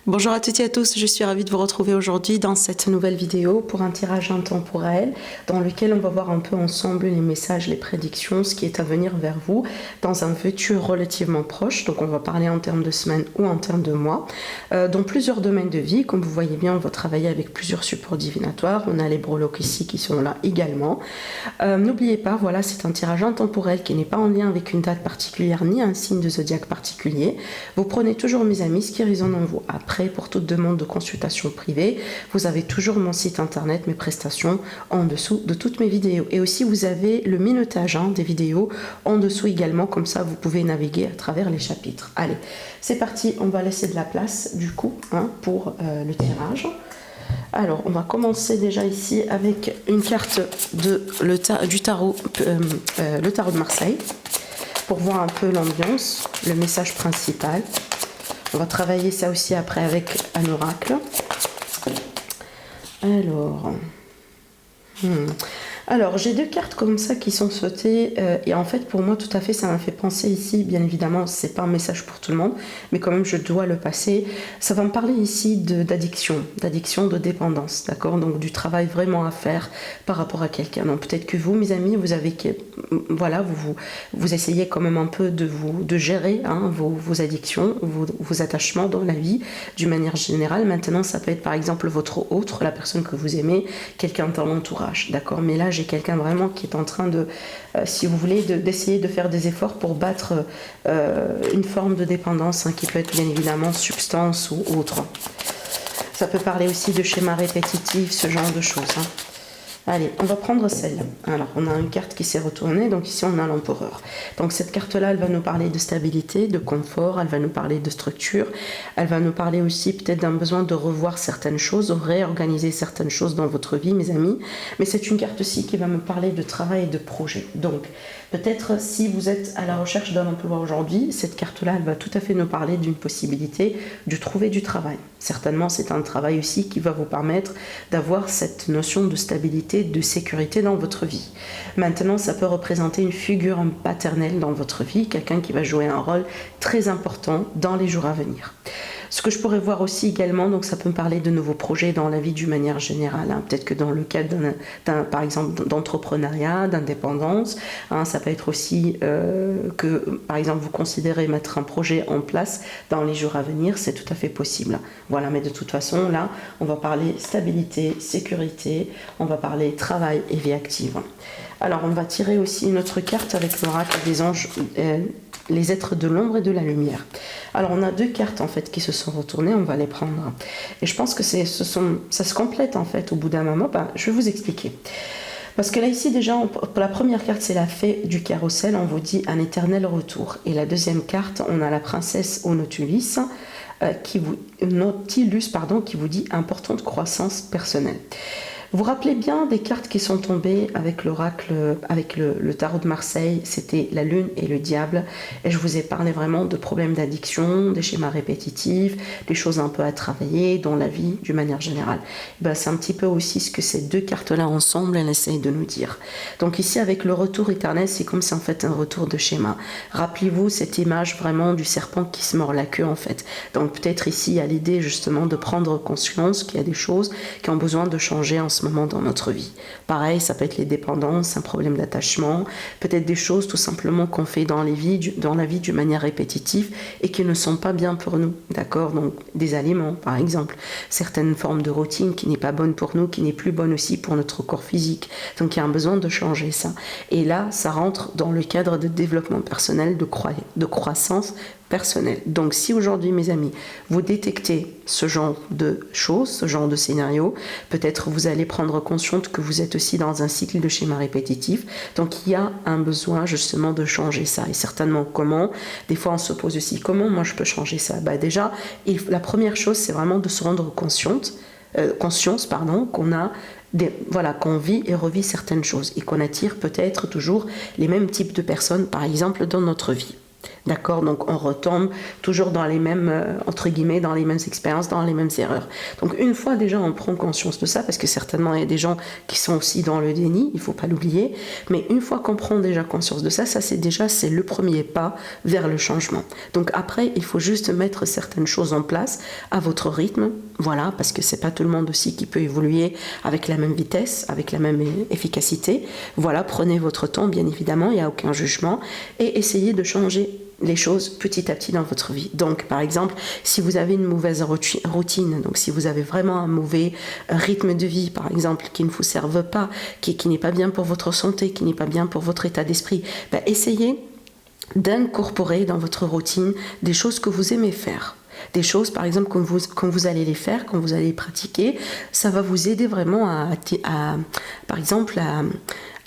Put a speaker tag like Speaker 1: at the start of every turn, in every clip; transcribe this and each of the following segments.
Speaker 1: Bonjour à toutes et à tous, je suis ravie de vous retrouver aujourd'hui dans cette nouvelle vidéo pour un tirage intemporel dans lequel on va voir un peu ensemble les messages, les prédictions, ce qui est à venir vers vous dans un futur relativement proche. Donc on va parler en termes de semaines ou en termes de mois, dans plusieurs domaines de vie. Comme vous voyez bien, on va travailler avec plusieurs supports divinatoires. On a les breloques ici qui sont là également. N'oubliez pas, voilà, c'est un tirage intemporel qui n'est pas en lien avec une date particulière ni un signe de zodiaque particulier. Vous prenez toujours, mes amis, ce qui résonne en vous. Après, pour toute demande de consultation privée, vous avez toujours mon site internet, mes prestations en dessous de toutes mes vidéos. Et aussi, vous avez le minutage des vidéos en dessous également, comme ça vous pouvez naviguer à travers les chapitres. Allez, c'est parti, on va laisser de la place du coup pour le tirage. Alors, on va commencer déjà ici avec une carte du tarot, le tarot de Marseille, pour voir un peu l'ambiance, le message principal. On va travailler ça aussi après avec un oracle. Alors, j'ai deux cartes comme ça qui sont sautées et en fait pour moi tout à fait ça m'a fait penser ici, bien évidemment c'est pas un message pour tout le monde mais quand même je dois le passer. Ça va me parler ici d'addiction, de dépendance, d'accord, donc du travail vraiment à faire par rapport à quelqu'un. Donc peut-être que vous mes amis vous avez, voilà, vous essayez quand même un peu de gérer vos addictions, vos attachements dans la vie d'une manière générale. Maintenant ça peut être par exemple votre autre, la personne que vous aimez, quelqu'un dans l'entourage, d'accord, mais là j'ai quelqu'un vraiment qui est en train de, si vous voulez, d'essayer de faire des efforts pour battre une forme de dépendance qui peut être bien évidemment substance ou autre. Ça peut parler aussi de schémas répétitifs, ce genre de choses. Allez, on va prendre celle-là. Alors, on a une carte qui s'est retournée, donc ici on a l'empereur. Donc cette carte-là, elle va nous parler de stabilité, de confort, elle va nous parler de structure, elle va nous parler aussi peut-être d'un besoin de revoir certaines choses, réorganiser certaines choses dans votre vie, mes amis. Mais c'est une carte aussi qui va me parler de travail et de projet. Donc, peut-être si vous êtes à la recherche d'un emploi aujourd'hui, cette carte-là, elle va tout à fait nous parler d'une possibilité de trouver du travail. Certainement, c'est un travail aussi qui va vous permettre d'avoir cette notion de stabilité, de sécurité dans votre vie. Maintenant, ça peut représenter une figure paternelle dans votre vie, quelqu'un qui va jouer un rôle très important dans les jours à venir. Ce que je pourrais voir aussi également, donc ça peut me parler de nouveaux projets dans la vie d'une manière générale. Peut-être que dans le cadre par exemple d'entrepreneuriat, d'indépendance, ça peut être aussi que par exemple vous considérez mettre un projet en place dans les jours à venir, c'est tout à fait possible. Voilà, mais de toute façon là, on va parler stabilité, sécurité, on va parler travail et vie active. Alors on va tirer aussi une autre carte avec l'oracle des anges, les êtres de l'ombre et de la lumière. Alors on a deux cartes en fait qui se sont retournées, on va les prendre. Et je pense que ça se complète en fait au bout d'un moment. Je vais vous expliquer. Parce que là ici déjà, pour la première carte c'est la fée du carrousel, on vous dit un éternel retour. Et la deuxième carte, on a la princesse au Nautilus, qui vous dit importante croissance personnelle. Vous vous rappelez bien des cartes qui sont tombées avec l'oracle, avec le tarot de Marseille, c'était la lune et le diable, et je vous ai parlé vraiment de problèmes d'addiction, des schémas répétitifs, des choses un peu à travailler dans la vie d'une manière générale. C'est un petit peu aussi ce que ces deux cartes-là ensemble, elles essayent de nous dire. Donc ici, avec le retour éternel, c'est comme si en fait un retour de schéma. Rappelez-vous cette image vraiment du serpent qui se mord la queue en fait. Donc peut-être ici, il y a l'idée justement de prendre conscience qu'il y a des choses qui ont besoin de changer en ce moment dans notre vie. Pareil, ça peut être les dépendances, un problème d'attachement, peut-être des choses tout simplement qu'on fait dans la vie d'une manière répétitive et qui ne sont pas bien pour nous, d'accord? Donc des aliments par exemple, certaines formes de routine qui n'est pas bonne pour nous, qui n'est plus bonne aussi pour notre corps physique. Donc il y a un besoin de changer ça. Et là, ça rentre dans le cadre de développement personnel, de croissance personnel. Donc si aujourd'hui mes amis vous détectez ce genre de choses, ce genre de scénario, peut-être vous allez prendre conscience que vous êtes aussi dans un cycle de schéma répétitif, donc il y a un besoin justement de changer ça. Et certainement comment, des fois on se pose aussi comment moi je peux changer ça. Déjà la première chose c'est vraiment de se rendre conscience qu'on a qu'on vit et revit certaines choses et qu'on attire peut-être toujours les mêmes types de personnes par exemple dans notre vie. D'accord, donc on retombe toujours dans les mêmes, entre guillemets, dans les mêmes expériences, dans les mêmes erreurs. Donc une fois déjà on prend conscience de ça, parce que certainement il y a des gens qui sont aussi dans le déni, il ne faut pas l'oublier, mais une fois qu'on prend déjà conscience de ça, c'est le premier pas vers le changement. Donc après, il faut juste mettre certaines choses en place à votre rythme, voilà, parce que c'est pas tout le monde aussi qui peut évoluer avec la même vitesse, avec la même efficacité. Voilà, prenez votre temps, bien évidemment, il n'y a aucun jugement, et essayez de changer les choses petit à petit dans votre vie. Donc, par exemple, si vous avez une mauvaise routine, donc si vous avez vraiment un mauvais rythme de vie, par exemple, qui ne vous serve pas, qui n'est pas bien pour votre santé, qui n'est pas bien pour votre état d'esprit, essayez d'incorporer dans votre routine des choses que vous aimez faire. Des choses, par exemple, quand vous allez les faire, quand vous allez les pratiquer, ça va vous aider vraiment par exemple,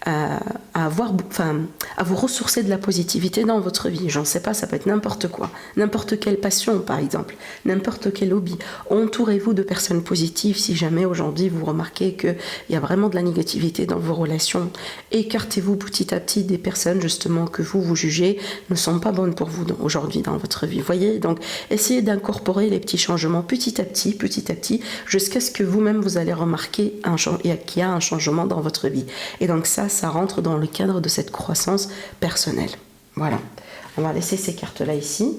Speaker 1: à vous ressourcer de la positivité dans votre vie. J'en sais pas, ça peut être n'importe quoi, n'importe quelle passion par exemple, n'importe quel hobby. Entourez-vous de personnes positives si jamais aujourd'hui vous remarquez qu'il y a vraiment de la négativité dans vos relations. Écartez-vous petit à petit des personnes justement que vous jugez ne sont pas bonnes pour vous aujourd'hui dans votre vie. Voyez, donc essayez d'incorporer les petits changements petit à petit, jusqu'à ce que vous-même vous allez remarquer qu'il y a un changement dans votre vie. Et donc ça rentre dans le cadre de cette croissance personnelle. Voilà. On va laisser ces cartes-là ici.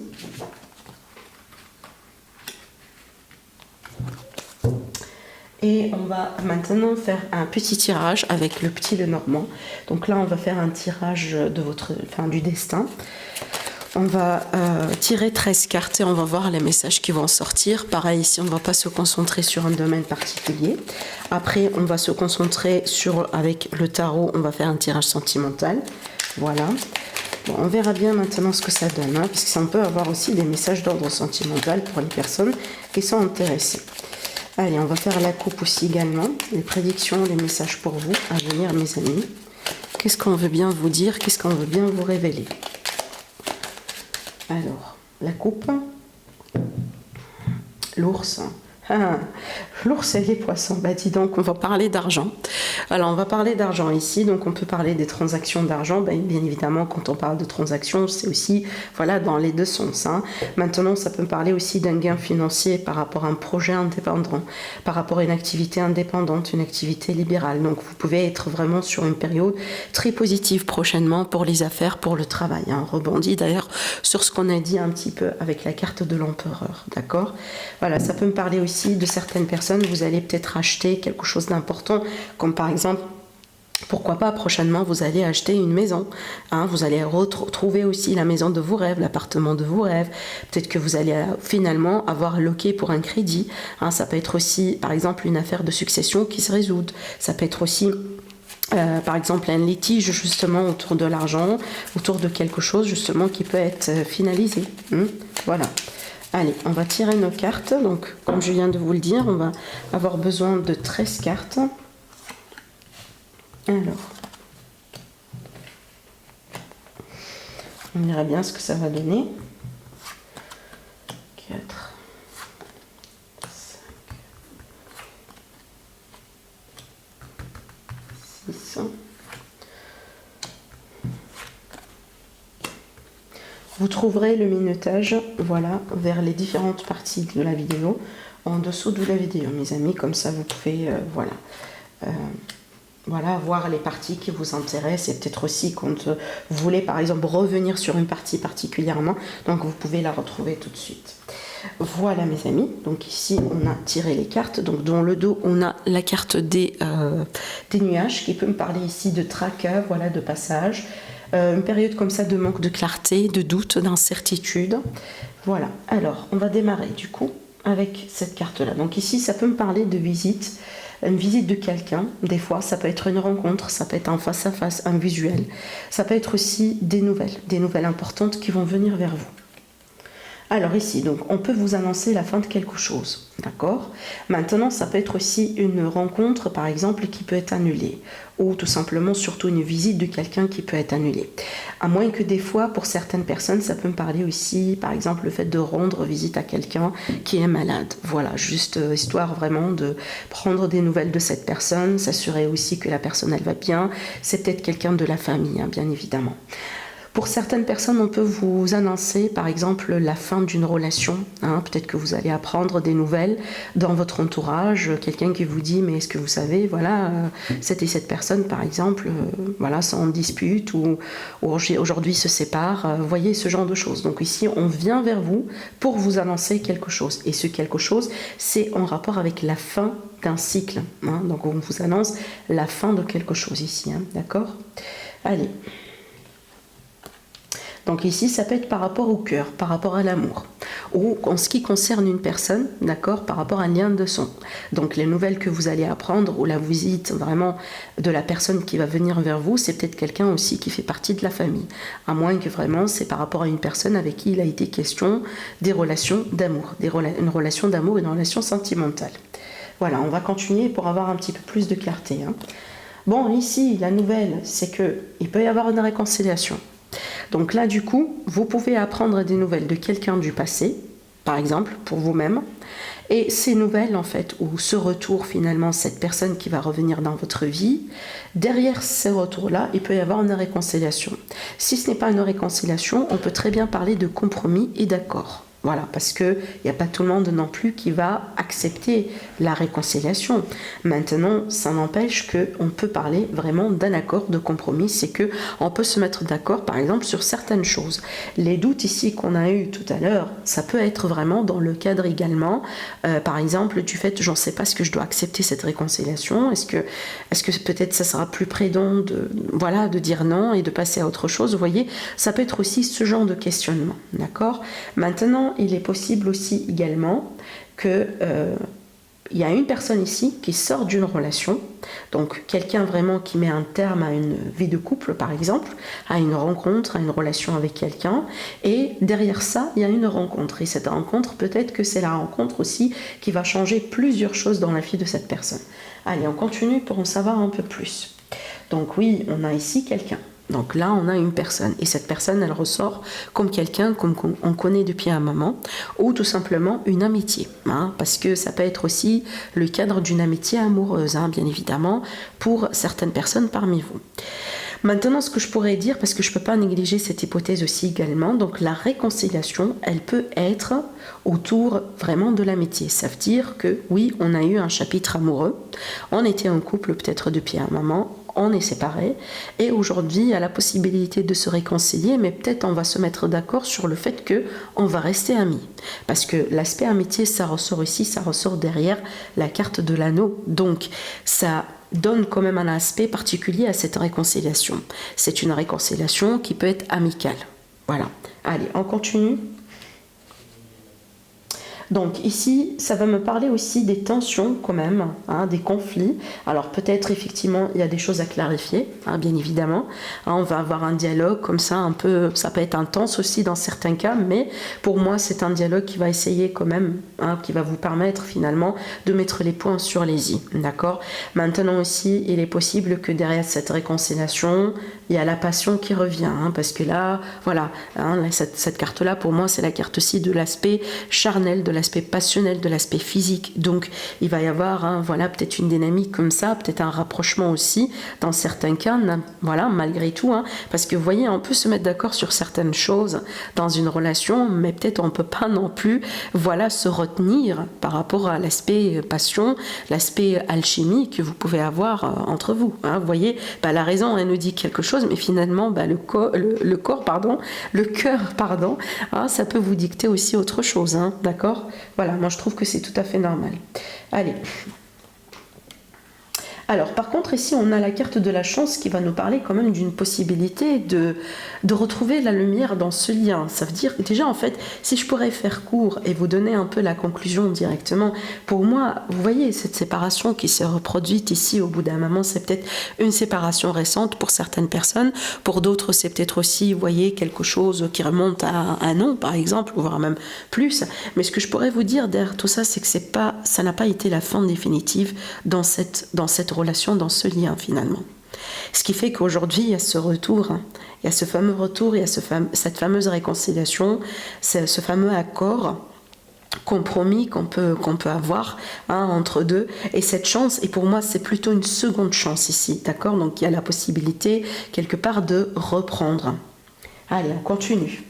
Speaker 1: Et on va maintenant faire un petit tirage avec le petit Lenormand. Donc là, on va faire un tirage du destin. On va tirer 13 cartes et on va voir les messages qui vont sortir. Pareil, ici, on ne va pas se concentrer sur un domaine particulier. Après, on va se concentrer avec le tarot, on va faire un tirage sentimental. Voilà. Bon, on verra bien maintenant ce que ça donne, parce que ça peut avoir aussi des messages d'ordre sentimental pour les personnes qui sont intéressées. Allez, on va faire la coupe aussi également. Les prédictions, les messages pour vous à venir, mes amis. Qu'est-ce qu'on veut bien vous dire? Qu'est-ce qu'on veut bien vous révéler? Alors, la coupe, l'ours, l'ours et les poissons. Dis donc, on va parler d'argent. Alors, on va parler d'argent ici, donc on peut parler des transactions d'argent. Bien évidemment, quand on parle de transactions, c'est aussi, dans les deux sens. Maintenant, ça peut parler aussi d'un gain financier par rapport à un projet indépendant, par rapport à une activité indépendante, une activité libérale. Donc, vous pouvez être vraiment sur une période très positive prochainement pour les affaires, pour le travail. On rebondit d'ailleurs sur ce qu'on a dit un petit peu avec la carte de l'empereur, d'accord? Voilà, ça peut me parler aussi de certaines personnes. Vous allez peut-être acheter quelque chose d'important, comme par exemple, pourquoi pas prochainement vous allez acheter une maison, vous allez retrouver aussi la maison de vos rêves, l'appartement de vos rêves. Peut-être que vous allez finalement avoir loqué pour un crédit, ça peut être aussi par exemple une affaire de succession qui se résout, ça peut être aussi par exemple un litige justement autour de l'argent, autour de quelque chose justement qui peut être finalisé. Voilà. Allez, on va tirer nos cartes. Donc, comme je viens de vous le dire, on va avoir besoin de 13 cartes. Alors, on verra bien ce que ça va donner. 4, 5, 6. Vous trouverez le minutage, vers les différentes parties de la vidéo, en dessous de la vidéo, mes amis. Comme ça, vous pouvez, voir les parties qui vous intéressent. Et peut-être aussi quand vous voulez, par exemple, revenir sur une partie particulièrement. Donc, vous pouvez la retrouver tout de suite. Voilà, mes amis. Donc, ici, on a tiré les cartes. Donc, dans le dos, on a la carte des nuages qui peut me parler ici de tracas, de passage. Une période comme ça de manque de clarté, de doute, d'incertitude. Voilà, alors on va démarrer du coup avec cette carte-là. Donc ici, ça peut me parler de visite, une visite de quelqu'un. Des fois, ça peut être une rencontre, ça peut être un face-à-face, un visuel. Ça peut être aussi des nouvelles importantes qui vont venir vers vous. Alors ici, donc, on peut vous annoncer la fin de quelque chose, d'accord? Maintenant, ça peut être aussi une rencontre, par exemple, qui peut être annulée, ou tout simplement, surtout une visite de quelqu'un qui peut être annulée. À moins que des fois, pour certaines personnes, ça peut me parler aussi, par exemple, le fait de rendre visite à quelqu'un qui est malade. Voilà, juste histoire vraiment de prendre des nouvelles de cette personne, s'assurer aussi que la personne, elle va bien. C'est peut-être quelqu'un de la famille, bien évidemment. Pour certaines personnes, on peut vous annoncer, par exemple, la fin d'une relation. Peut-être que vous allez apprendre des nouvelles dans votre entourage, quelqu'un qui vous dit, mais est-ce que vous savez, voilà, cette et cette personne, par exemple, voilà, sont en dispute ou aujourd'hui se séparent. Vous voyez, ce genre de choses. Donc ici, on vient vers vous pour vous annoncer quelque chose. Et ce quelque chose, c'est en rapport avec la fin d'un cycle. Donc on vous annonce la fin de quelque chose ici. D'accord ? Allez. Donc ici, ça peut être par rapport au cœur, par rapport à l'amour, ou en ce qui concerne une personne, d'accord, par rapport à un lien de sang. Donc les nouvelles que vous allez apprendre, ou la visite vraiment de la personne qui va venir vers vous, c'est peut-être quelqu'un aussi qui fait partie de la famille, à moins que vraiment c'est par rapport à une personne avec qui il a été question des relations d'amour, une relation d'amour et une relation sentimentale. Voilà, on va continuer pour avoir un petit peu plus de clarté. Bon, ici, la nouvelle, c'est qu'il peut y avoir une réconciliation. Donc là, du coup, vous pouvez apprendre des nouvelles de quelqu'un du passé, par exemple, pour vous-même. Et ces nouvelles, en fait, ou ce retour, finalement, cette personne qui va revenir dans votre vie, derrière ces retours-là, il peut y avoir une réconciliation. Si ce n'est pas une réconciliation, on peut très bien parler de compromis et d'accord. Voilà, parce qu'il n'y a pas tout le monde non plus qui va accepter la réconciliation. Maintenant, ça n'empêche qu'on peut parler vraiment d'un accord de compromis, c'est qu'on peut se mettre d'accord, par exemple, sur certaines choses. Les doutes ici qu'on a eu tout à l'heure, ça peut être vraiment dans le cadre également, par exemple, du fait, j'en sais pas, est-ce que je dois accepter cette réconciliation, est-ce que peut-être ça sera plus prudent de dire non et de passer à autre chose, vous voyez, ça peut être aussi ce genre de questionnement, d'accord ? Maintenant, il est possible aussi également que il y a une personne ici qui sort d'une relation, donc quelqu'un vraiment qui met un terme à une vie de couple par exemple, à une rencontre, à une relation avec quelqu'un, et derrière ça il y a une rencontre, et cette rencontre peut-être que c'est la rencontre aussi qui va changer plusieurs choses dans la vie de cette personne. Allez, on continue pour en savoir un peu plus. Donc oui, on a ici quelqu'un. Donc là, on a une personne, et cette personne, elle ressort comme quelqu'un qu'on connaît depuis un moment, ou tout simplement une amitié, parce que ça peut être aussi le cadre d'une amitié amoureuse, bien évidemment, pour certaines personnes parmi vous. Maintenant, ce que je pourrais dire, parce que je ne peux pas négliger cette hypothèse aussi également, donc la réconciliation, elle peut être autour vraiment de l'amitié. Ça veut dire que oui, on a eu un chapitre amoureux, on était en couple peut-être depuis un moment, on est séparés, et aujourd'hui il y a la possibilité de se réconcilier, mais peut-être on va se mettre d'accord sur le fait qu'on va rester amis, parce que l'aspect amitié, ça ressort ici, ça ressort derrière la carte de l'anneau, donc ça donne quand même un aspect particulier à cette réconciliation. C'est une réconciliation qui peut être amicale. Voilà. Allez, on continue. Donc ici, ça va me parler aussi des tensions quand même, des conflits. Alors peut-être effectivement, il y a des choses à clarifier, bien évidemment. On va avoir un dialogue comme ça, un peu, ça peut être intense aussi dans certains cas, mais pour moi, c'est un dialogue qui va essayer quand même, qui va vous permettre finalement de mettre les points sur les i, d'accord ? Maintenant aussi, il est possible que derrière cette réconciliation, il y a la passion qui revient, parce que là, voilà, cette carte-là, pour moi, c'est la carte aussi de l'aspect charnel, de l'aspect passionnel, de l'aspect physique. Donc, il va y avoir, voilà, peut-être une dynamique comme ça, peut-être un rapprochement aussi, dans certains cas, voilà, malgré tout, parce que vous voyez, on peut se mettre d'accord sur certaines choses dans une relation, mais peut-être on ne peut pas non plus, voilà, se retenir par rapport à l'aspect passion, l'aspect alchimie que vous pouvez avoir entre vous. Vous voyez, la raison, elle nous dit quelque chose, mais finalement, le cœur, ça peut vous dicter aussi autre chose, d'accord ? Voilà, moi je trouve que c'est tout à fait normal. Allez. Alors, par contre, ici, on a la carte de la chance qui va nous parler quand même d'une possibilité de retrouver la lumière dans ce lien. Ça veut dire, déjà, en fait, si je pourrais faire court et vous donner un peu la conclusion directement, pour moi, vous voyez, cette séparation qui s'est reproduite ici au bout d'un moment, c'est peut-être une séparation récente pour certaines personnes. Pour d'autres, c'est peut-être aussi, vous voyez, quelque chose qui remonte à un an, par exemple, voire même plus. Mais ce que je pourrais vous dire derrière tout ça, c'est que ça n'a pas été la fin définitive dans cette relation, dans ce lien finalement. Ce qui fait qu'aujourd'hui, il y a ce retour, il y a ce fameux retour, il y a cette fameuse réconciliation, ce fameux accord, compromis qu'on peut avoir entre deux, et cette chance, et pour moi c'est plutôt une seconde chance ici, d'accord ? Donc il y a la possibilité quelque part de reprendre. Allez, on continue.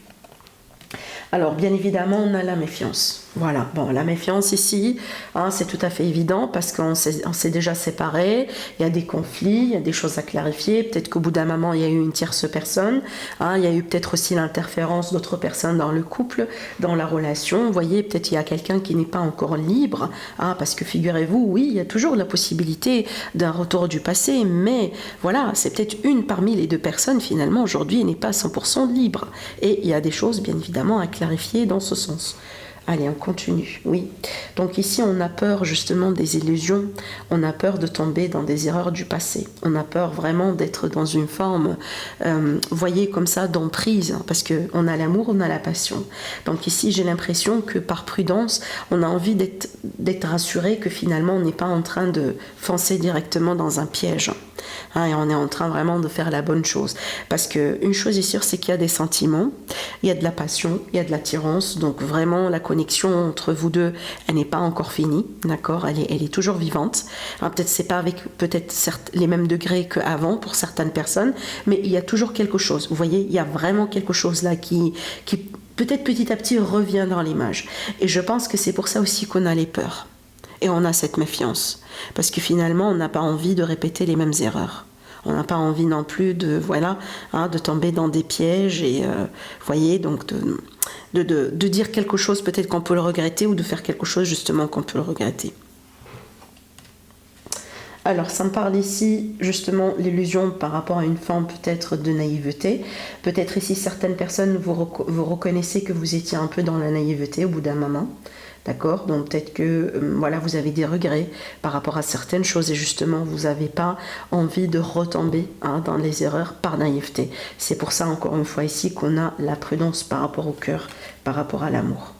Speaker 1: Alors, bien évidemment, on a la méfiance. Voilà, bon, la méfiance ici, hein, c'est tout à fait évident parce qu'on s'est déjà séparés, il y a des conflits, il y a des choses à clarifier, peut-être qu'au bout d'un moment, il y a eu une tierce personne, hein, il y a eu peut-être aussi l'interférence d'autres personnes dans le couple, dans la relation, vous voyez, peut-être il y a quelqu'un qui n'est pas encore libre, hein, parce que figurez-vous, oui, il y a toujours la possibilité d'un retour du passé, mais voilà, c'est peut-être une parmi les deux personnes, finalement, aujourd'hui, elle n'est pas 100% libre, et il y a des choses, bien évidemment, à clarifier dans ce sens. Allez, on continue, oui. Donc ici, on a peur justement des illusions, on a peur de tomber dans des erreurs du passé, on a peur vraiment d'être dans une forme, voyez, comme ça, d'emprise, parce qu'on a l'amour, on a la passion. Donc ici, j'ai l'impression que par prudence, on a envie d'être rassuré que finalement, on n'est pas en train de foncer directement dans un piège. Hein, et on est en train vraiment de faire la bonne chose. Parce qu'une chose est sûre, c'est qu'il y a des sentiments, il y a de la passion, il y a de l'attirance, donc vraiment la connexion entre vous deux, elle n'est pas encore finie, d'accord, elle est toujours vivante. Hein, peut-être c'est pas avec certes les mêmes degrés qu'avant pour certaines personnes, mais il y a toujours quelque chose. Vous voyez, il y a vraiment quelque chose là qui peut-être petit à petit revient dans l'image. Et je pense que c'est pour ça aussi qu'on a les peurs. Et on a cette méfiance. Parce que finalement, on n'a pas envie de répéter les mêmes erreurs. On n'a pas envie non plus de, voilà, hein, de tomber dans des pièges et, voyez, donc de dire quelque chose peut-être qu'on peut le regretter ou de faire quelque chose justement qu'on peut le regretter. Alors, ça me parle ici, justement, l'illusion par rapport à une forme peut-être de naïveté. Peut-être ici, certaines personnes, vous reconnaissez que vous étiez un peu dans la naïveté au bout d'un moment. D'accord, donc peut-être que voilà, vous avez des regrets par rapport à certaines choses et justement vous n'avez pas envie de retomber dans les erreurs par naïveté. C'est pour ça encore une fois ici qu'on a la prudence par rapport au cœur, par rapport à l'amour.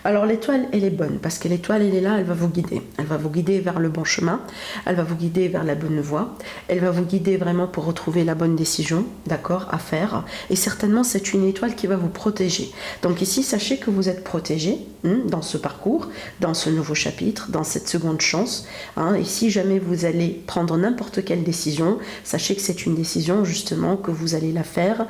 Speaker 1: Alors l'étoile, elle est bonne parce que l'étoile, elle est là, elle va vous guider. Elle va vous guider vers le bon chemin, elle va vous guider vers la bonne voie, elle va vous guider vraiment pour retrouver la bonne décision, d'accord, à faire. Et certainement, c'est une étoile qui va vous protéger. Donc ici, sachez que vous êtes protégé dans ce parcours, dans ce nouveau chapitre, dans cette seconde chance. Et si jamais vous allez prendre n'importe quelle décision, sachez que c'est une décision justement que vous allez la faire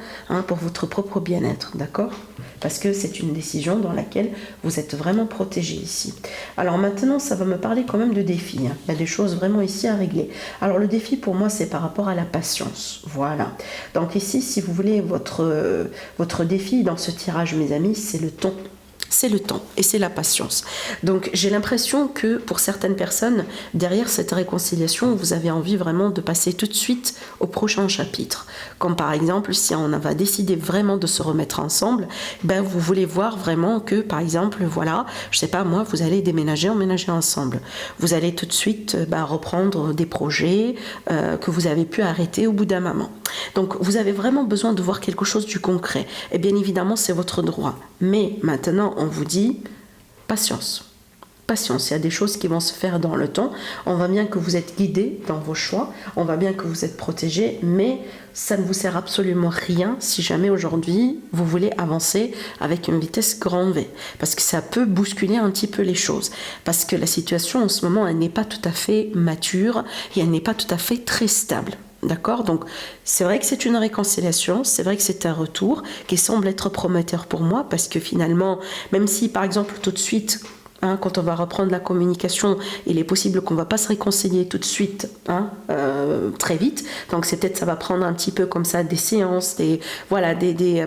Speaker 1: pour votre propre bien-être, d'accord ? Parce que c'est une décision dans laquelle vous êtes vraiment protégé ici. Alors maintenant, ça va me parler quand même de défis. Il y a des choses vraiment ici à régler. Alors le défi pour moi, c'est par rapport à la patience. Voilà. Donc ici, si vous voulez, votre défi dans ce tirage, mes amis, c'est le temps. C'est le temps et c'est la patience. Donc j'ai l'impression que pour certaines personnes, derrière cette réconciliation, vous avez envie vraiment de passer tout de suite au prochain chapitre. Comme par exemple, si on va décider vraiment de se remettre ensemble, vous voulez voir vraiment que, par exemple, voilà, je sais pas moi, vous allez emménager ensemble. Vous allez tout de suite reprendre des projets que vous avez pu arrêter au bout d'un moment. Donc vous avez vraiment besoin de voir quelque chose du concret. Et bien évidemment, c'est votre droit. Mais maintenant, on vous dit patience. Patience, il y a des choses qui vont se faire dans le temps. On voit bien que vous êtes guidé dans vos choix, on voit bien que vous êtes protégé, mais ça ne vous sert absolument rien si jamais aujourd'hui vous voulez avancer avec une vitesse grand V. Parce que ça peut bousculer un petit peu les choses. Parce que la situation en ce moment, elle n'est pas tout à fait mature et elle n'est pas tout à fait très stable. D'accord ? Donc, c'est vrai que c'est une réconciliation, c'est vrai que c'est un retour qui semble être prometteur pour moi parce que finalement, même si par exemple tout de suite, quand on va reprendre la communication, il est possible qu'on ne va pas se réconcilier tout de suite, très vite. Donc c'est peut-être ça va prendre un petit peu comme ça des séances,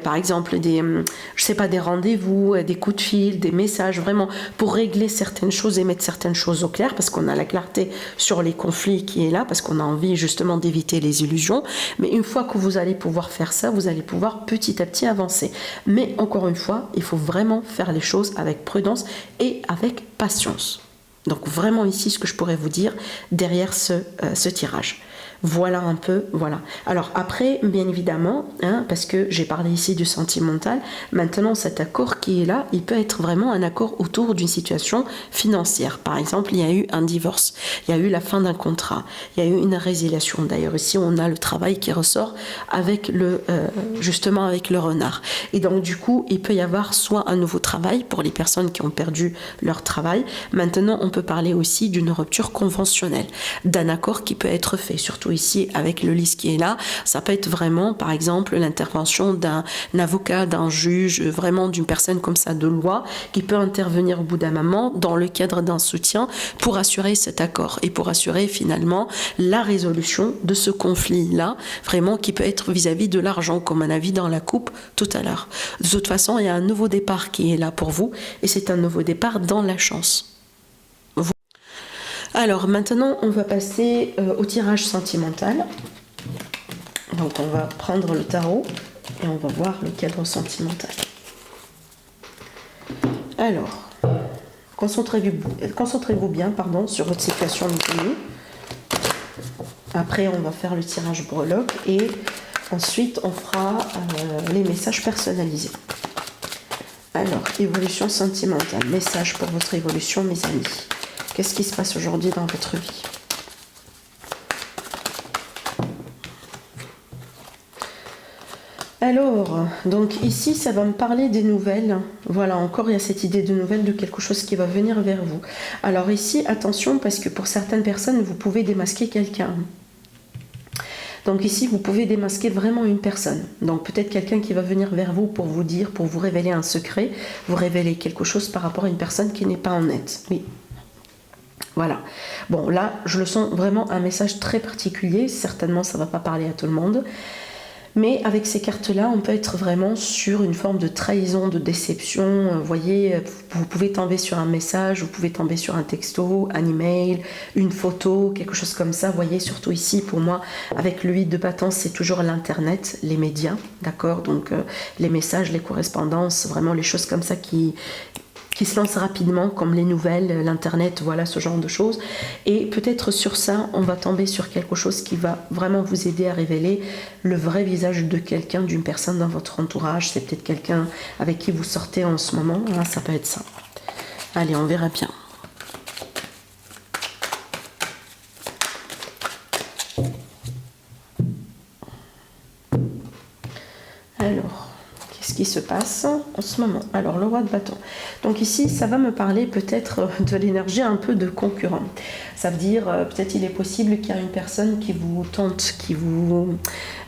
Speaker 1: par exemple des rendez-vous, des coups de fil, des messages, vraiment pour régler certaines choses et mettre certaines choses au clair, parce qu'on a la clarté sur les conflits qui est là, parce qu'on a envie justement d'éviter les illusions. Mais une fois que vous allez pouvoir faire ça, vous allez pouvoir petit à petit avancer. Mais encore une fois, il faut vraiment faire les choses avec prudence et avec patience. Donc vraiment ici ce que je pourrais vous dire derrière ce tirage. Voilà un peu, voilà. Alors après, bien évidemment, parce que j'ai parlé ici du sentimental, maintenant cet accord qui est là, il peut être vraiment un accord autour d'une situation financière. Par exemple, il y a eu un divorce, il y a eu la fin d'un contrat, il y a eu une résiliation. D'ailleurs ici, on a le travail qui ressort avec justement avec le renard. Et donc du coup, il peut y avoir soit un nouveau travail pour les personnes qui ont perdu leur travail. Maintenant, on peut parler aussi d'une rupture conventionnelle, d'un accord qui peut être fait, surtout ici avec le lys qui est là, ça peut être vraiment par exemple l'intervention d'un avocat, d'un juge, vraiment d'une personne comme ça de loi qui peut intervenir au bout d'un moment dans le cadre d'un soutien pour assurer cet accord et pour assurer finalement la résolution de ce conflit-là, vraiment qui peut être vis-à-vis de l'argent, comme on a vu dans la coupe tout à l'heure. De toute façon, il y a un nouveau départ qui est là pour vous et c'est un nouveau départ dans la chance. Alors maintenant, on va passer au tirage sentimental. Donc on va prendre le tarot et on va voir le cadre sentimental. Alors, concentrez-vous bien sur votre situation de vie. Après, on va faire le tirage breloque et ensuite, on fera les messages personnalisés. Alors, évolution sentimentale. Message pour votre évolution, mes amis. Qu'est-ce qui se passe aujourd'hui dans votre vie? Alors, donc ici, ça va me parler des nouvelles. Voilà, encore il y a cette idée de nouvelles, de quelque chose qui va venir vers vous. Alors ici, attention, parce que pour certaines personnes, vous pouvez démasquer quelqu'un. Donc ici, vous pouvez démasquer vraiment une personne. Donc peut-être quelqu'un qui va venir vers vous pour vous dire, pour vous révéler un secret, vous révéler quelque chose par rapport à une personne qui n'est pas honnête. Oui. Voilà. Bon, là, je le sens vraiment un message très particulier. Certainement, ça ne va pas parler à tout le monde. Mais avec ces cartes-là, on peut être vraiment sur une forme de trahison, de déception. Vous voyez, vous pouvez tomber sur un message, vous pouvez tomber sur un texto, un email, une photo, quelque chose comme ça. Vous voyez, surtout ici, pour moi, avec le 8 de bâton, c'est toujours l'Internet, les médias, d'accord? Donc, les messages, les correspondances, vraiment les choses comme ça qui se lancent rapidement, comme les nouvelles, l'internet, voilà, ce genre de choses. Et peut-être sur ça, on va tomber sur quelque chose qui va vraiment vous aider à révéler le vrai visage de quelqu'un, d'une personne dans votre entourage. C'est peut-être quelqu'un avec qui vous sortez en ce moment, hein, ça peut être ça. Allez, on verra bien. Alors, qu'est-ce qui se passe en ce moment? Alors, le roi de bâton. Donc ici, ça va me parler peut-être de l'énergie un peu de concurrent. Ça veut dire, peut-être il est possible qu'il y a une personne qui vous tente,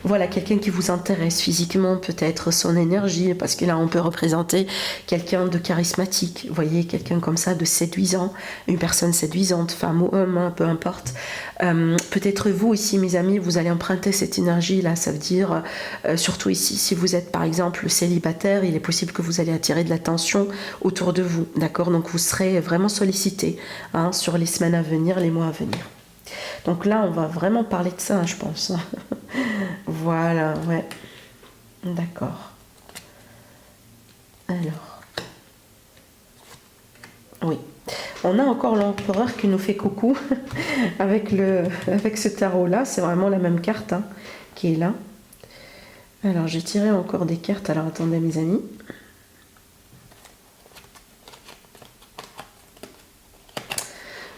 Speaker 1: voilà, quelqu'un qui vous intéresse physiquement, peut-être son énergie, parce que là, on peut représenter quelqu'un de charismatique, vous voyez, quelqu'un comme ça, de séduisant, une personne séduisante, femme ou homme, hein, peu importe. Peut-être vous ici, mes amis, vous allez emprunter cette énergie-là, ça veut dire, surtout ici, si vous êtes par exemple célibataire, il est possible que vous allez attirer de l'attention autour de vous, d'accord? Donc vous serez vraiment sollicité, hein, sur les semaines à venir, les mois à venir. Donc là, on va vraiment parler de ça, je pense. Voilà, ouais. D'accord. Alors. Oui. On a encore l'empereur qui nous fait coucou avec ce tarot-là. C'est vraiment la même carte, hein, qui est là. Alors, j'ai tiré encore des cartes. Alors, attendez, mes amis.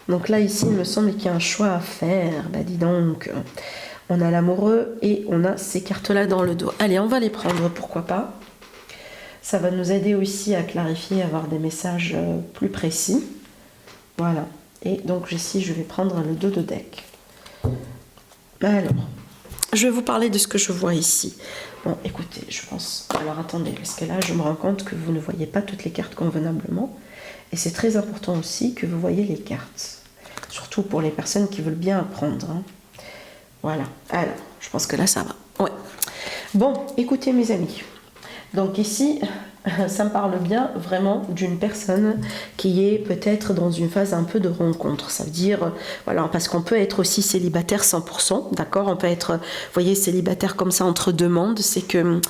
Speaker 1: Donc là, ici, il me semble qu'il y a un choix à faire. Bah, dis donc, on a l'amoureux et on a ces cartes-là dans le dos. Allez, on va les prendre, pourquoi pas. Ça va nous aider aussi à clarifier, à avoir des messages plus précis. Voilà. Et donc ici, je vais prendre le dos de deck. Alors, je vais vous parler de ce que je vois ici. Bon, écoutez, je pense... Alors, attendez, parce que là, je me rends compte que vous ne voyez pas toutes les cartes convenablement. Et c'est très important aussi que vous voyez les cartes. Surtout pour les personnes qui veulent bien apprendre. Hein. Voilà. Alors, je pense que là, ça va. Ouais. Bon, écoutez, mes amis. Donc ici, ça me parle bien vraiment d'une personne qui est peut-être dans une phase un peu de rencontre. Ça veut dire, voilà, parce qu'on peut être aussi célibataire 100%, d'accord? On peut être, vous voyez, célibataire comme ça entre deux mondes. C'est que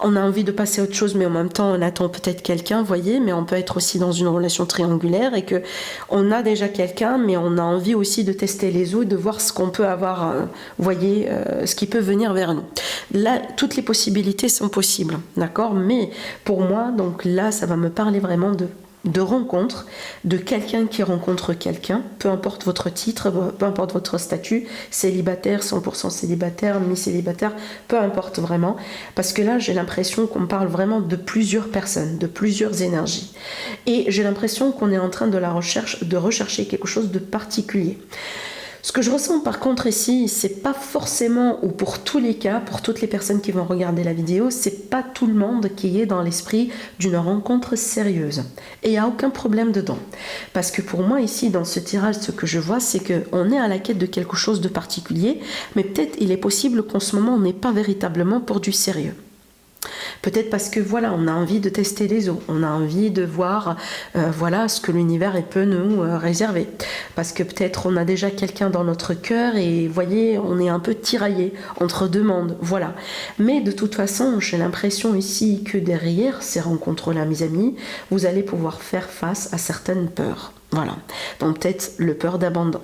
Speaker 1: on a envie de passer à autre chose, mais en même temps, on attend peut-être quelqu'un, vous voyez, mais on peut être aussi dans une relation triangulaire et que on a déjà quelqu'un, mais on a envie aussi de tester les eaux, de voir ce qu'on peut avoir, vous voyez, ce qui peut venir vers nous. Là, toutes les possibilités sont possibles, d'accord? Mais pour moi, donc là, ça va me parler vraiment de rencontre, de quelqu'un qui rencontre quelqu'un, peu importe votre titre, peu importe votre statut, célibataire, 100% célibataire, mi-célibataire, peu importe vraiment, parce que là, j'ai l'impression qu'on parle vraiment de plusieurs personnes, de plusieurs énergies. Et j'ai l'impression qu'on est en train de rechercher quelque chose de particulier. Ce que je ressens par contre ici, c'est pas forcément, ou pour tous les cas, pour toutes les personnes qui vont regarder la vidéo, c'est pas tout le monde qui est dans l'esprit d'une rencontre sérieuse. Et il n'y a aucun problème dedans. Parce que pour moi ici, dans ce tirage, ce que je vois, c'est qu'on est à la quête de quelque chose de particulier, mais peut-être il est possible qu'en ce moment, on n'est pas véritablement pour du sérieux. Peut-être parce que voilà, on a envie de tester les eaux, on a envie de voir voilà ce que l'univers peut nous réserver. Parce que peut-être on a déjà quelqu'un dans notre cœur et voyez, on est un peu tiraillé entre deux mondes, voilà. Mais de toute façon, j'ai l'impression ici que derrière ces rencontres-là, mes amis, vous allez pouvoir faire face à certaines peurs. Voilà, donc peut-être la peur d'abandon,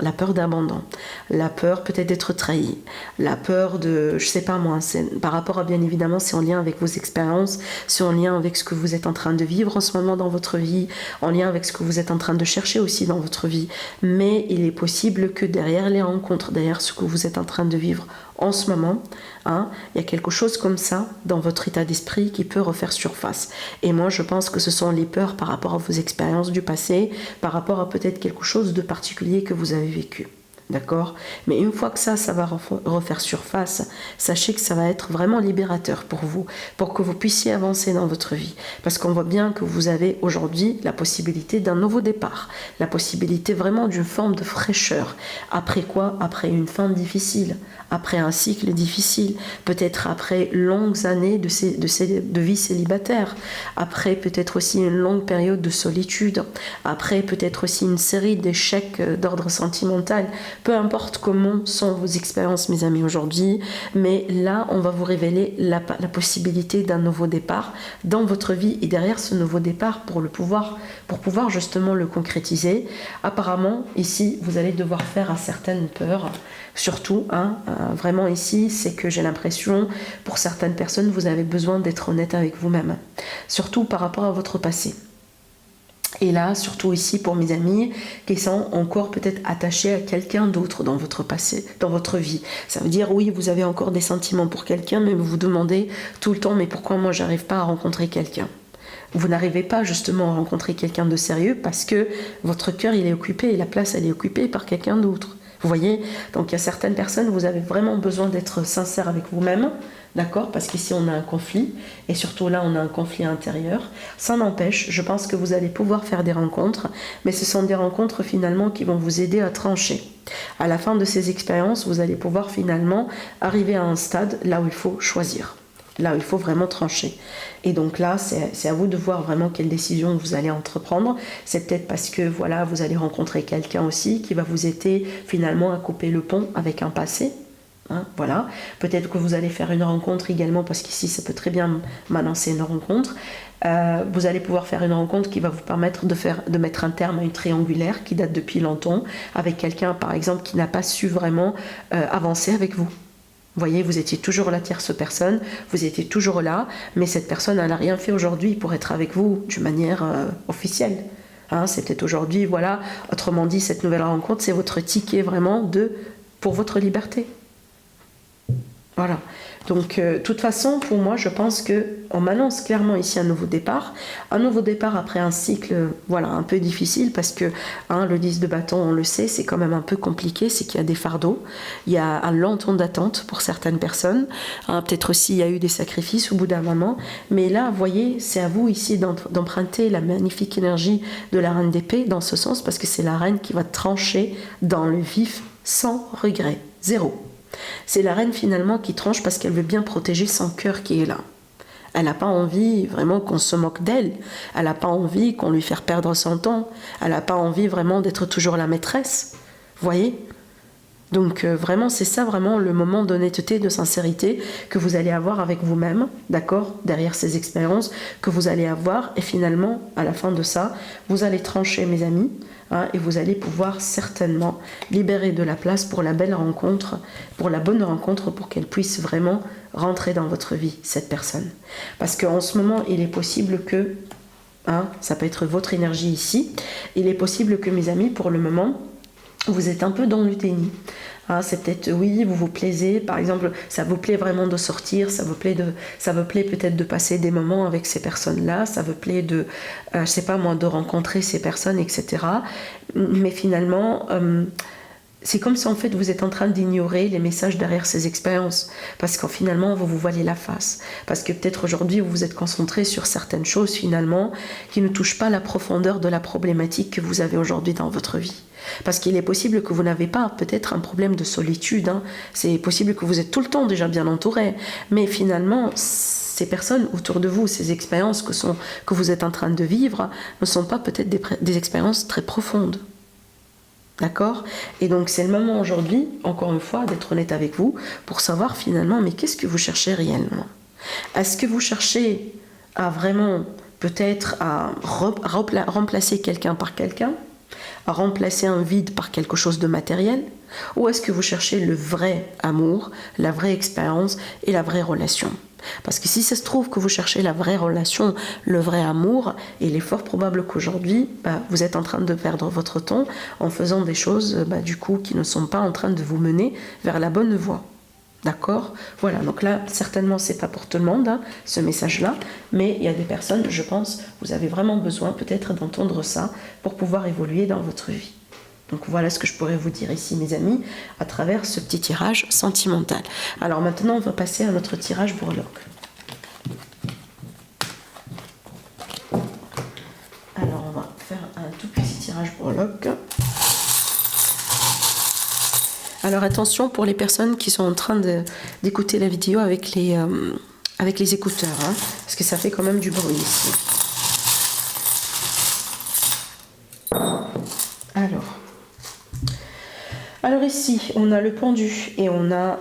Speaker 1: la peur peut-être d'être trahi, la peur de, je sais pas moi, par rapport à bien évidemment, c'est en lien avec vos expériences, c'est en lien avec ce que vous êtes en train de vivre en ce moment dans votre vie, en lien avec ce que vous êtes en train de chercher aussi dans votre vie, mais il est possible que derrière les rencontres, derrière ce que vous êtes en train de vivre en ce moment, il y a quelque chose comme ça dans votre état d'esprit qui peut refaire surface. Et moi, je pense que ce sont les peurs par rapport à vos expériences du passé, par rapport à peut-être quelque chose de particulier que vous avez vécu. D'accord? Mais une fois que ça va refaire surface, sachez que ça va être vraiment libérateur pour vous, pour que vous puissiez avancer dans votre vie. Parce qu'on voit bien que vous avez aujourd'hui la possibilité d'un nouveau départ, la possibilité vraiment d'une forme de fraîcheur. Après quoi? Après une fin difficile, après un cycle difficile, peut-être après longues années de vie célibataire, après peut-être aussi une longue période de solitude, après peut-être aussi une série d'échecs d'ordre sentimental. Peu importe comment sont vos expériences, mes amis, aujourd'hui, mais là, on va vous révéler la possibilité d'un nouveau départ dans votre vie. Et derrière ce nouveau départ, pour pouvoir justement le concrétiser, apparemment, ici, vous allez devoir faire à certaines peurs. Surtout, vraiment ici, c'est que j'ai l'impression, pour certaines personnes, vous avez besoin d'être honnête avec vous-même. Surtout par rapport à votre passé. Et là, surtout ici pour mes amis qui sont encore peut-être attachés à quelqu'un d'autre dans votre passé, dans votre vie. Ça veut dire, oui, vous avez encore des sentiments pour quelqu'un, mais vous vous demandez tout le temps, mais pourquoi moi j'arrive pas à rencontrer quelqu'un? Vous n'arrivez pas justement à rencontrer quelqu'un de sérieux parce que votre cœur il est occupé et la place elle est occupée par quelqu'un d'autre. Vous voyez? Donc il y a certaines personnes, vous avez vraiment besoin d'être sincère avec vous-même. D'accord? Parce qu'ici on a un conflit, et surtout là on a un conflit intérieur. Ça n'empêche, je pense que vous allez pouvoir faire des rencontres, mais ce sont des rencontres finalement qui vont vous aider à trancher. À la fin de ces expériences, vous allez pouvoir finalement arriver à un stade là où il faut choisir, là où il faut vraiment trancher. Et donc là, c'est à vous de voir vraiment quelle décision vous allez entreprendre. C'est peut-être parce que voilà, vous allez rencontrer quelqu'un aussi qui va vous aider finalement à couper le pont avec un passé. Voilà, peut-être que vous allez faire une rencontre également, parce qu'ici ça peut très bien m'annoncer une rencontre. Vous allez pouvoir faire une rencontre qui va vous permettre de mettre un terme à une triangulaire qui date depuis longtemps, avec quelqu'un par exemple qui n'a pas su vraiment avancer avec vous. Vous voyez, vous étiez toujours la tierce personne, vous étiez toujours là, mais cette personne n'a rien fait aujourd'hui pour être avec vous d'une manière officielle. C'est peut-être aujourd'hui, voilà, autrement dit, cette nouvelle rencontre, c'est votre ticket vraiment pour votre liberté. Voilà, donc de toute façon pour moi je pense qu'on m'annonce clairement ici un nouveau départ après un cycle voilà, un peu difficile parce que le 10 de bâton on le sait c'est quand même un peu compliqué, c'est qu'il y a des fardeaux, il y a un long temps d'attente pour certaines personnes, peut-être aussi il y a eu des sacrifices au bout d'un moment, mais là vous voyez c'est à vous ici d'emprunter la magnifique énergie de la reine d'épée dans ce sens parce que c'est la reine qui va trancher dans le vif sans regret, zéro. C'est la reine finalement qui tranche parce qu'elle veut bien protéger son cœur qui est là. Elle n'a pas envie vraiment qu'on se moque d'elle. Elle n'a pas envie qu'on lui fasse perdre son temps. Elle n'a pas envie vraiment d'être toujours la maîtresse. Vous voyez ? Donc vraiment, c'est ça vraiment le moment d'honnêteté, de sincérité que vous allez avoir avec vous-même, d'accord ? Derrière ces expériences que vous allez avoir. Et finalement, à la fin de ça, vous allez trancher, mes amis, et vous allez pouvoir certainement libérer de la place pour la belle rencontre, pour la bonne rencontre, pour qu'elle puisse vraiment rentrer dans votre vie, cette personne. Parce qu'en ce moment, il est possible que, ça peut être votre énergie ici, il est possible que, mes amis, pour le moment, vous êtes un peu dans le déni. C'est peut-être, oui, vous vous plaisez, par exemple, ça vous plaît vraiment de sortir, ça vous plaît peut-être de passer des moments avec ces personnes-là, ça vous plaît de, je sais pas moi, de rencontrer ces personnes, etc. Mais finalement, c'est comme si en fait vous êtes en train d'ignorer les messages derrière ces expériences, parce qu'en finalement vous vous voilez la face, parce que peut-être aujourd'hui vous vous êtes concentré sur certaines choses finalement qui ne touchent pas la profondeur de la problématique que vous avez aujourd'hui dans votre vie. Parce qu'il est possible que vous n'avez pas peut-être un problème de solitude, hein. C'est possible que vous êtes tout le temps déjà bien entouré, mais finalement ces personnes autour de vous, ces expériences que vous êtes en train de vivre ne sont pas peut-être des expériences très profondes. D'accord? Et donc c'est le moment aujourd'hui, encore une fois, d'être honnête avec vous pour savoir finalement, mais qu'est-ce que vous cherchez réellement? Est-ce que vous cherchez à vraiment peut-être à remplacer quelqu'un par quelqu'un, à remplacer un vide par quelque chose de matériel, ou est-ce que vous cherchez le vrai amour, la vraie expérience et la vraie relation? Parce que si ça se trouve que vous cherchez la vraie relation, le vrai amour, il est fort probable qu'aujourd'hui, vous êtes en train de perdre votre temps en faisant des choses du coup qui ne sont pas en train de vous mener vers la bonne voie. D'accord? Voilà, donc là, certainement, c'est pas pour tout le monde, hein, ce message-là, mais il y a des personnes, je pense, vous avez vraiment besoin peut-être d'entendre ça pour pouvoir évoluer dans votre vie. Donc voilà ce que je pourrais vous dire ici, mes amis, à travers ce petit tirage sentimental. Alors maintenant, on va passer à notre tirage breloque. Alors on va faire un tout petit tirage breloque. Alors attention pour les personnes qui sont en train d'écouter la vidéo avec les écouteurs, hein, parce que ça fait quand même du bruit ici. Alors ici, on a le pendu et on a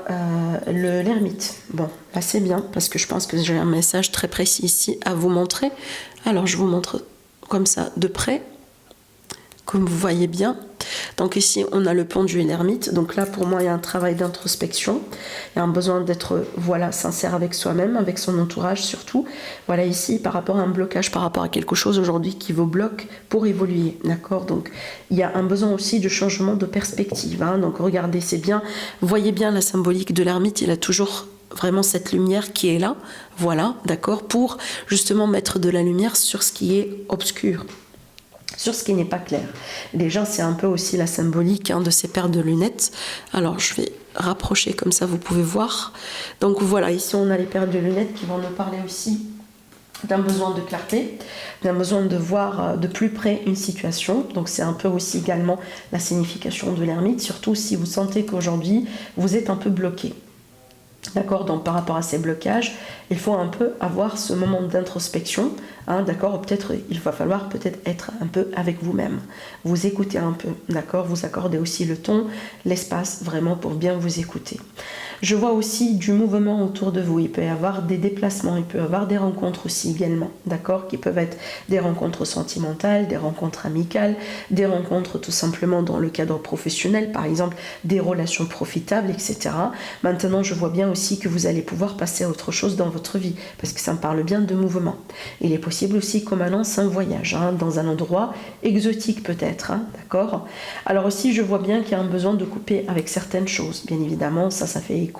Speaker 1: l'ermite. Bon, là c'est bien parce que je pense que j'ai un message très précis ici à vous montrer. Alors je vous montre comme ça de près, comme vous voyez bien. Donc ici, on a le pendu et l'ermite. Donc là, pour moi, il y a un travail d'introspection. Il y a un besoin d'être, voilà, sincère avec soi-même, avec son entourage surtout. Voilà, ici, par rapport à un blocage, par rapport à quelque chose aujourd'hui qui vous bloque pour évoluer. D'accord? Donc, il y a un besoin aussi de changement de perspective. Hein. Donc, regardez, c'est bien. Voyez bien la symbolique de l'ermite. Il a toujours vraiment cette lumière qui est là. Voilà, d'accord? Pour justement mettre de la lumière sur ce qui est obscur, sur ce qui n'est pas clair. Déjà, c'est un peu aussi la symbolique de ces paires de lunettes. Alors, je vais rapprocher comme ça, vous pouvez voir. Donc voilà, ici, on a les paires de lunettes qui vont nous parler aussi d'un besoin de clarté, d'un besoin de voir de plus près une situation. Donc, c'est un peu aussi également la signification de l'ermite, surtout si vous sentez qu'aujourd'hui, vous êtes un peu bloqué. D'accord, donc par rapport à ces blocages, il faut un peu avoir ce moment d'introspection, hein, d'accord, peut-être il va falloir peut-être être un peu avec vous-même, vous écouter un peu, d'accord, vous accorder aussi le temps, l'espace vraiment pour bien vous écouter. Je vois aussi du mouvement autour de vous, il peut y avoir des déplacements, il peut y avoir des rencontres aussi également, d'accord, qui peuvent être des rencontres sentimentales, des rencontres amicales, des rencontres tout simplement dans le cadre professionnel, par exemple des relations profitables, etc. Maintenant, je vois bien aussi que vous allez pouvoir passer à autre chose dans votre vie, parce que ça me parle bien de mouvement. Il est possible aussi qu'on m'annonce un voyage, hein, dans un endroit exotique peut-être, hein, d'accord. Alors aussi, je vois bien qu'il y a un besoin de couper avec certaines choses, bien évidemment, ça fait écho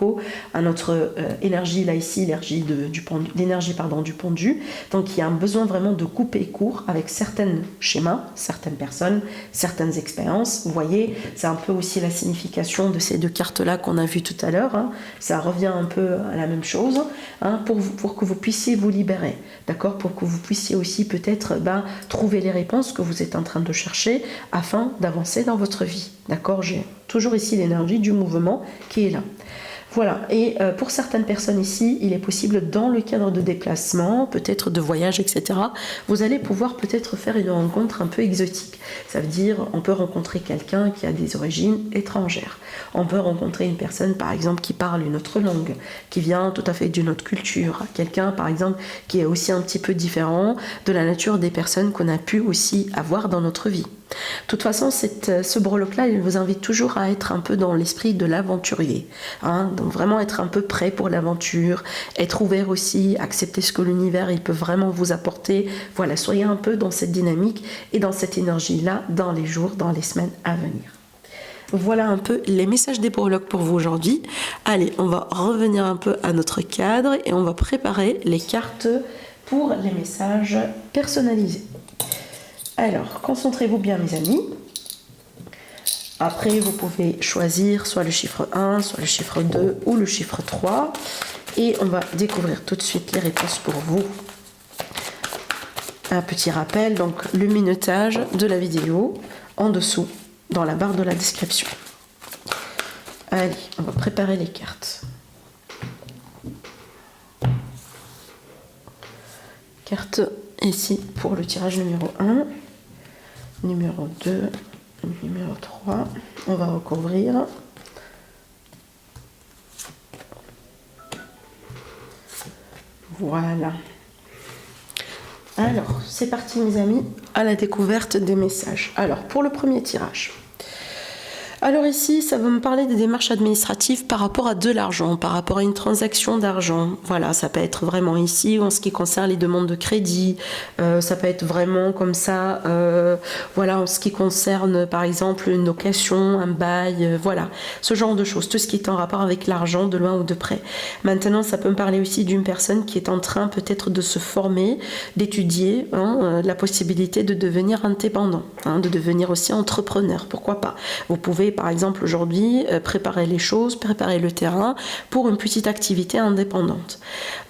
Speaker 1: à notre énergie, là ici, l'énergie du pendu, donc il y a un besoin vraiment de couper court avec certains schémas, certaines personnes, certaines expériences. Vous voyez, c'est un peu aussi la signification de ces deux cartes-là qu'on a vues tout à l'heure, hein. Ça revient un peu à la même chose, hein, pour que vous puissiez vous libérer, d'accord, pour que vous puissiez aussi peut-être trouver les réponses que vous êtes en train de chercher afin d'avancer dans votre vie, d'accord. J'ai toujours ici l'énergie du mouvement qui est là. Voilà, et pour certaines personnes ici, il est possible dans le cadre de déplacement, peut-être de voyage, etc., vous allez pouvoir peut-être faire une rencontre un peu exotique. Ça veut dire, on peut rencontrer quelqu'un qui a des origines étrangères. On peut rencontrer une personne, par exemple, qui parle une autre langue, qui vient tout à fait d'une autre culture. Quelqu'un, par exemple, qui est aussi un petit peu différent de la nature des personnes qu'on a pu aussi avoir dans notre vie. De toute façon, ce breloque-là, il vous invite toujours à être un peu dans l'esprit de l'aventurier, hein, donc vraiment être un peu prêt pour l'aventure, être ouvert aussi, accepter ce que l'univers il peut vraiment vous apporter. Voilà, soyez un peu dans cette dynamique et dans cette énergie-là dans les jours, dans les semaines à venir. Voilà un peu les messages des breloques pour vous aujourd'hui. Allez, on va revenir un peu à notre cadre et on va préparer les cartes pour les messages personnalisés. Alors, concentrez-vous bien, mes amis. Après, vous pouvez choisir soit le chiffre 1, soit le chiffre 2 ou le chiffre 3. Et on va découvrir tout de suite les réponses pour vous. Un petit rappel, donc le minutage de la vidéo en dessous, dans la barre de la description. Allez, on va préparer les cartes. Carte ici pour le tirage numéro 1, numéro 2, numéro 3. On va recouvrir. Voilà. Alors, c'est parti mes amis, à la découverte des messages. Alors, pour le premier tirage. Alors ici, ça va me parler des démarches administratives par rapport à de l'argent, par rapport à une transaction d'argent. Voilà, ça peut être vraiment ici en ce qui concerne les demandes de crédit. Ça peut être vraiment comme ça, voilà, en ce qui concerne par exemple une location, un bail, voilà, ce genre de choses. Tout ce qui est en rapport avec l'argent, de loin ou de près. Maintenant, ça peut me parler aussi d'une personne qui est en train peut-être de se former, d'étudier la possibilité de devenir indépendant, de devenir aussi entrepreneur. Pourquoi pas? Vous pouvez par exemple aujourd'hui préparer les choses, préparer le terrain pour une petite activité indépendante.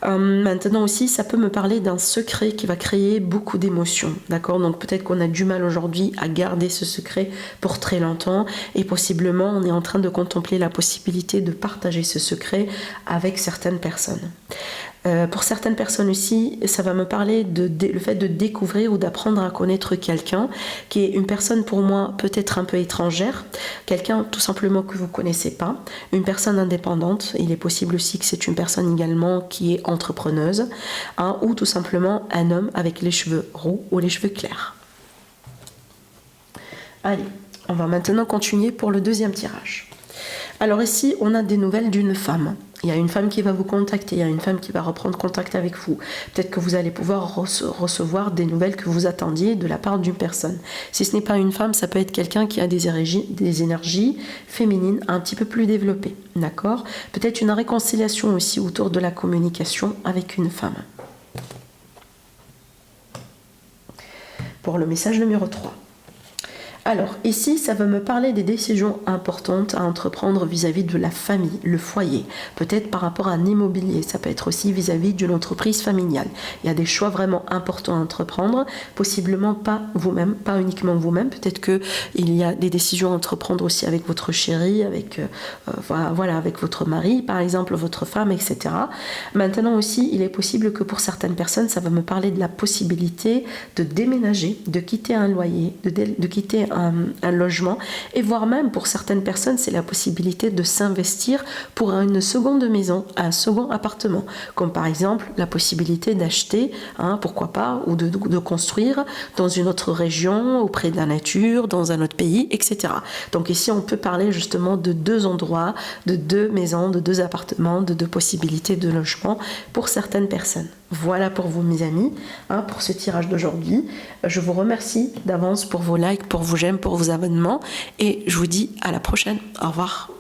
Speaker 1: Maintenant aussi, ça peut me parler d'un secret qui va créer beaucoup d'émotions, d'accord? Donc peut-être qu'on a du mal aujourd'hui à garder ce secret pour très longtemps et possiblement on est en train de contempler la possibilité de partager ce secret avec certaines personnes. Pour certaines personnes aussi, ça va me parler le fait de découvrir ou d'apprendre à connaître quelqu'un qui est une personne pour moi peut-être un peu étrangère, quelqu'un tout simplement que vous ne connaissez pas, une personne indépendante. Il est possible aussi que c'est une personne également qui est entrepreneuse, ou tout simplement un homme avec les cheveux roux ou les cheveux clairs. Allez, on va maintenant continuer pour le deuxième tirage. Alors ici, on a des nouvelles d'une femme. Il y a une femme qui va vous contacter, il y a une femme qui va reprendre contact avec vous. Peut-être que vous allez pouvoir recevoir des nouvelles que vous attendiez de la part d'une personne. Si ce n'est pas une femme, ça peut être quelqu'un qui a des énergies féminines un petit peu plus développées. D'accord? Peut-être une réconciliation aussi autour de la communication avec une femme. Pour le message numéro 3. Alors, ici, ça va me parler des décisions importantes à entreprendre vis-à-vis de la famille, le foyer. Peut-être par rapport à un immobilier, ça peut être aussi vis-à-vis d'une entreprise familiale. Il y a des choix vraiment importants à entreprendre, possiblement pas vous-même, pas uniquement vous-même. Peut-être qu'il y a des décisions à entreprendre aussi avec votre chéri, avec, voilà, avec votre mari, par exemple, votre femme, etc. Maintenant aussi, il est possible que pour certaines personnes, ça va me parler de la possibilité de déménager, de quitter un loyer, de quitter un logement, et voire même pour certaines personnes c'est la possibilité de s'investir pour une seconde maison, un second appartement, comme par exemple la possibilité d'acheter, pourquoi pas, ou de construire dans une autre région, auprès de la nature, dans un autre pays, etc. Donc ici on peut parler justement de deux endroits, de deux maisons, de deux appartements, de deux possibilités de logement pour certaines personnes. Voilà pour vous mes amis, pour ce tirage d'aujourd'hui. Je vous remercie d'avance pour vos likes, pour vos j'aime, pour vos abonnements, et je vous dis à la prochaine. Au revoir.